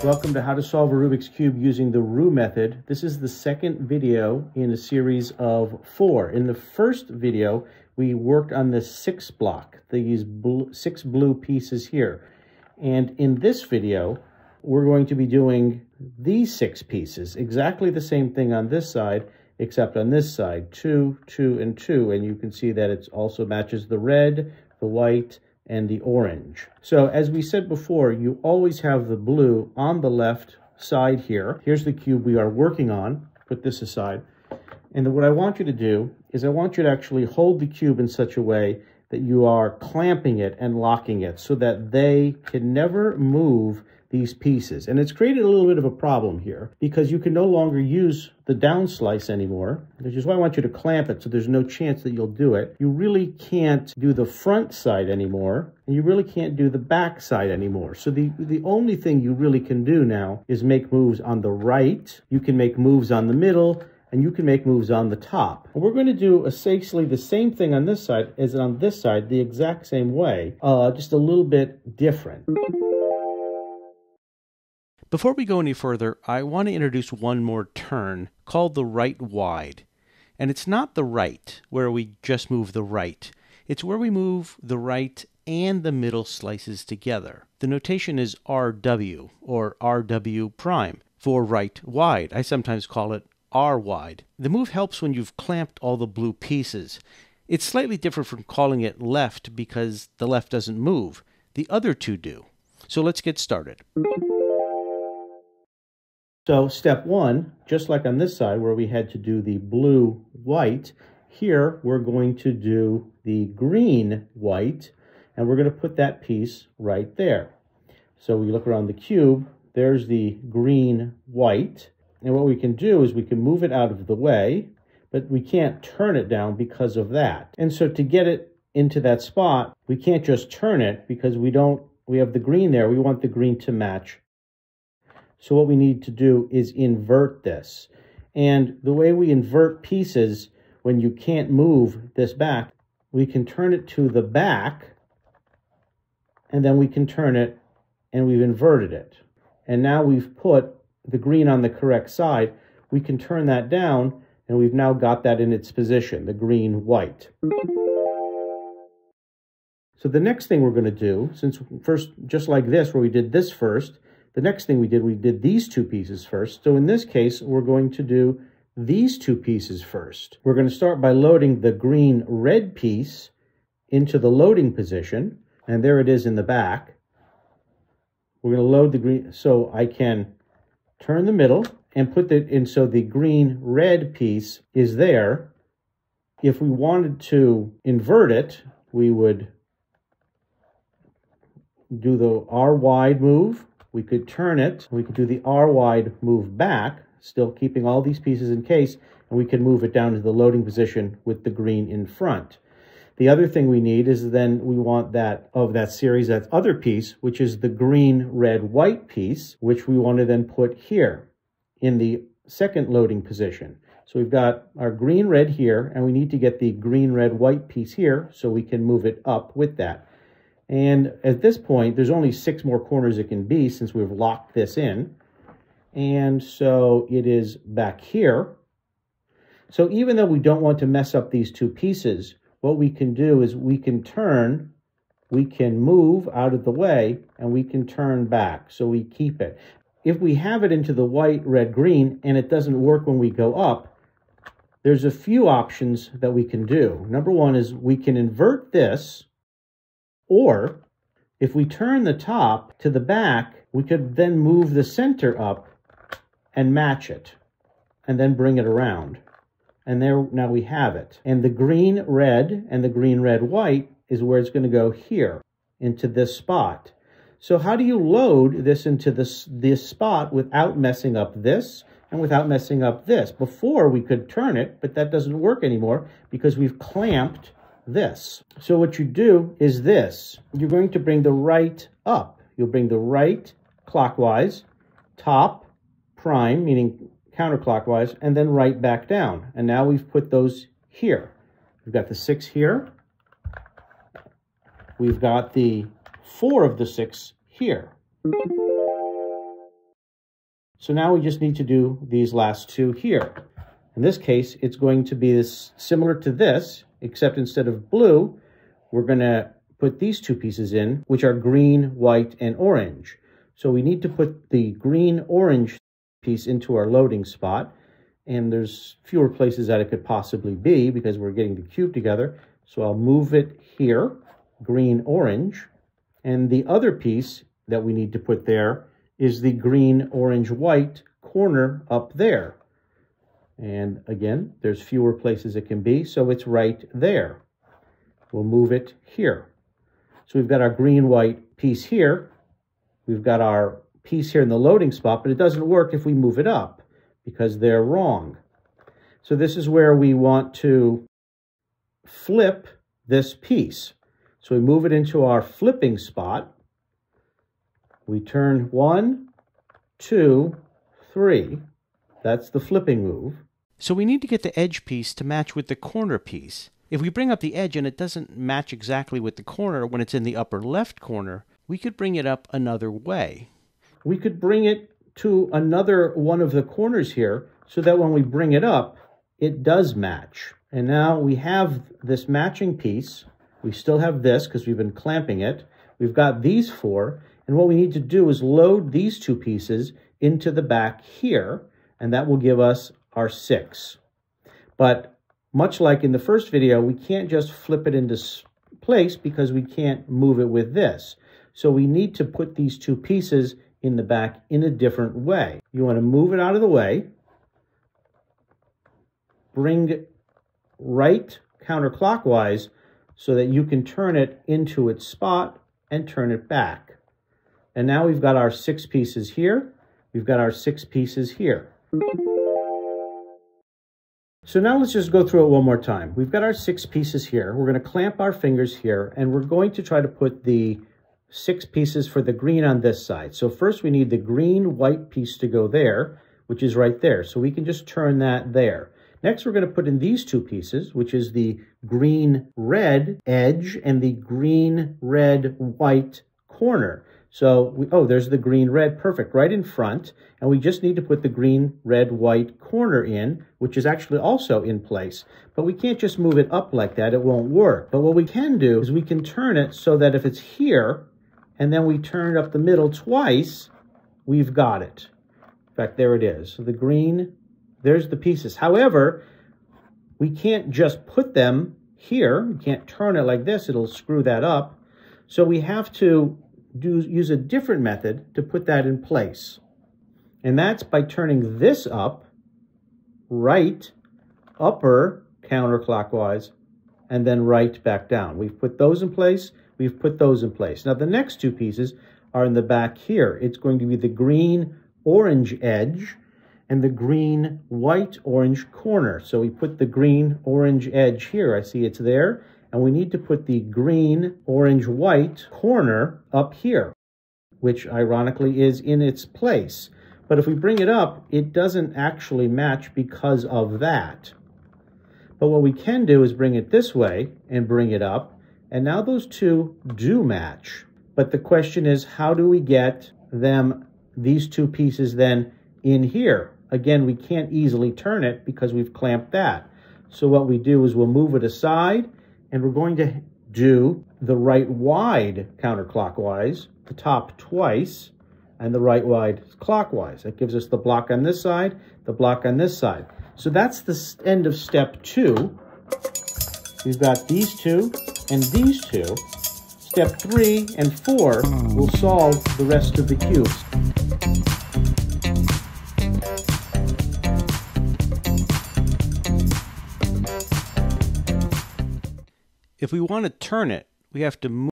Welcome to How to Solve a Rubik's Cube using the Roux method. This is the second video in a series of 4. In the first video, we worked on the 6 block, these 6 blue pieces here. And in this video, we're going to be doing these 6 pieces, exactly the same thing on this side, except on this side, 2, 2, and 2. And you can see that it also matches the red, the white, and the orange. So as we said before, you always have the blue on the left side here. Here's the cube we are working on. Put this aside. And what I want you to do is I want you to actually hold the cube in such a way that you are clamping it and locking it so that they can never move these pieces. And it's created a little bit of a problem here because you can no longer use the down slice anymore, which is why I want you to clamp it so there's no chance that you'll do it. You really can't do the front side anymore, and you really can't do the back side anymore. So the only thing you really can do now is make moves on the right, you can make moves on the middle, and you can make moves on the top. And we're going to do essentially the same thing on this side as on this side, the exact same way, just a little bit different. Before we go any further, I want to introduce one more turn called the right wide. And it's not the right, where we just move the right. It's where we move the right and the middle slices together. The notation is RW, or RW prime, for right wide. I sometimes call it R wide. The move helps when you've clamped all the blue pieces. It's slightly different from calling it left because the left doesn't move. The other two do. So let's get started. So step 1, just like on this side where we had to do the blue white, here we're going to do the green white, and we're going to put that piece right there. So we look around the cube, there's the green white, and what we can do is we can move it out of the way, but we can't turn it down because of that. And so to get it into that spot, we can't just turn it because we have the green there, we want the green to match. So what we need to do is invert this. And the way we invert pieces, when you can't move this back, we can turn it to the back, and then we can turn it, and we've inverted it. And now we've put the green on the correct side. We can turn that down, and we've now got that in its position, the green white. So the next thing we're going to do, since first, just like this, where we did this first, the next thing we did these 2 pieces first. So in this case, we're going to do these 2 pieces first. We're going to start by loading the green-red piece into the loading position, and there it is in the back. We're going to load the green, so I can turn the middle and put it in so the green-red piece is there. If we wanted to invert it, we would do the R wide move. We could turn it, we could do the R wide move back, still keeping all these pieces in case, and we can move it down to the loading position with the green in front. The other thing we need is then we want that series, that other piece, which is the green, red, white piece, which we want to then put here in the second loading position. So we've got our green, red here, and we need to get the green, red, white piece here so we can move it up with that. And at this point, there's only 6 more corners it can be since we've locked this in. And so it is back here. So even though we don't want to mess up these 2 pieces, what we can do is we can turn, we can move out of the way, and we can turn back. So we keep it. If we have it into the white, red, green, and it doesn't work when we go up, there's a few options that we can do. Number 1 is we can invert this. Or, if we turn the top to the back, we could then move the center up and match it, and then bring it around. And there, now we have it. And the green, red, and the green, red, white is where it's going to go here, into this spot. So how do you load this into this spot without messing up this and without messing up this? Before, we could turn it, but that doesn't work anymore because we've clamped this. So what you do is this. You're going to bring the right up. You'll bring the right clockwise, top, prime, meaning counterclockwise, and then right back down. And now we've put those here. We've got the 6 here. We've got the 4 of the 6 here. So now we just need to do these last two here. In this case, it's going to be similar to this, except instead of blue, we're going to put these two pieces in, which are green, white, and orange. So we need to put the green-orange piece into our loading spot, and there's fewer places that it could possibly be because we're getting the cube together. So I'll move it here, green-orange, and the other piece that we need to put there is the green-orange-white corner up there. And again, there's fewer places it can be, so it's right there. We'll move it here. So we've got our green-white piece here. We've got our piece here in the loading spot, but it doesn't work if we move it up because they're wrong. So this is where we want to flip this piece. So we move it into our flipping spot. We turn 1, 2, 3. That's the flipping move. So we need to get the edge piece to match with the corner piece. If we bring up the edge and it doesn't match exactly with the corner when it's in the upper left corner, we could bring it up another way. We could bring it to another one of the corners here so that when we bring it up, it does match. And now we have this matching piece. We still have this because we've been clamping it. We've got these four. And what we need to do is load these two pieces into the back here, and that will give us our 6. But much like in the first video, we can't just flip it into place because we can't move it with this. So we need to put these two pieces in the back in a different way. You want to move it out of the way, bring right counterclockwise so that you can turn it into its spot and turn it back. And now we've got our 6 pieces here. We've got our 6 pieces here. So now let's just go through it one more time. We've got our 6 pieces here. We're going to clamp our fingers here, and we're going to try to put the 6 pieces for the green on this side. So first we need the green-white piece to go there, which is right there. So we can just turn that there. Next, we're going to put in these 2 pieces, which is the green-red edge and the green-red-white corner. So, there's the green-red, perfect, right in front. And we just need to put the green-red-white corner in, which is actually also in place. But we can't just move it up like that, it won't work. But what we can do is we can turn it so that if it's here, and then we turn it up the middle twice, we've got it. In fact, there it is. So the green, there's the pieces. However, we can't just put them here. We can't turn it like this, it'll screw that up. So we have to use a different method to put that in place. And that's by turning this up, right, upper, counterclockwise, and then right back down. We've put those in place, we've put those in place. Now the next 2 pieces are in the back here. It's going to be the green-orange edge and the green-white-orange corner. So we put the green-orange edge here. I see it's there. And we need to put the green, orange, white corner up here, which ironically is in its place. But if we bring it up, it doesn't actually match because of that. But what we can do is bring it this way and bring it up, and now those 2 do match. But the question is, how do we get these 2 pieces then in here? Again, we can't easily turn it because we've clamped that. So what we do is we'll move it aside, and we're going to do the right wide counterclockwise, the top twice, and the right wide clockwise. That gives us the block on this side, the block on this side. So that's the end of step 2. We've got these 2 and these 2. Step 3 and 4 will solve the rest of the cubes. If we want to turn it, we have to move